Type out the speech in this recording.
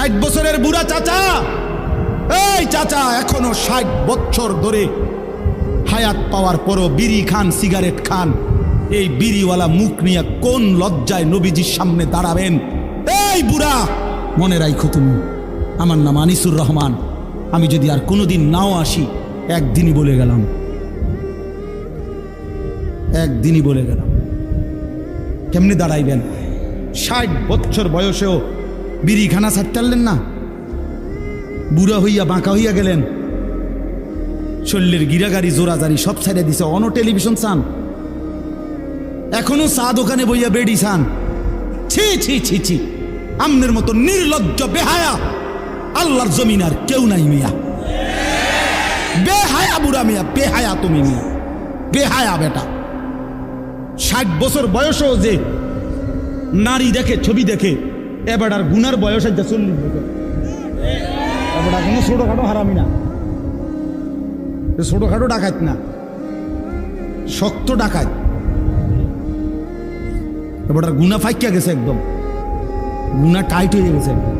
60 বছরের বুড়া চাচা, এই চাচা এখনো 60 বছর ধরে হায়াত পাওয়ার পরও বিড়ি খান, সিগারেট খান। এই বিড়িওয়ালা মুখ নিয়ে কোন লজ্জায় নবীজির সামনে দাঁড়াবেন? এই বুড়া, মনে রাখো তুমি, আমার নাম আনিসুর রহমান। আমি যদি আর কোনোদিন নাও আসি, একদিনই বলে গেলাম, একদিনই বলে গেলাম। কেমনি দাঁড়াইবেন? 60 বছর বয়সেও বিড়ি খানা ছাড়তেন না, বুড়া হইয়া বাঁকা হইয়া গেলেন, শরীরের গিরাগাড়ি জোরাজারি সব ছেড়ে দিছে। অন টেলিভিশন চান, এখনো চা দোকানে বইয়া বেড়ি চান। ছি ছি ছি ছি, আমনের মতো নির্লজ্জ বেহায়া আল্লাহর জমিন আর কেউ নাই মিয়া। বেহায়া বুড়া মিয়া, বেহায়া তুমি মিয়া, বেহায়া বেটা। 60 বছর বয়সও যে নারী দেখে, ছবি দেখে, এবার আর গুনার বয়স আছে 40 বছর। এবার কোনো ছোটখাটো হারামি না, ছোটখাটো ডাকাত না, শক্ত ডাকাত। এবার আর গুনা ফাইকিয়া গেছে, একদম গুনা টাইট হয়ে গেছে একদম।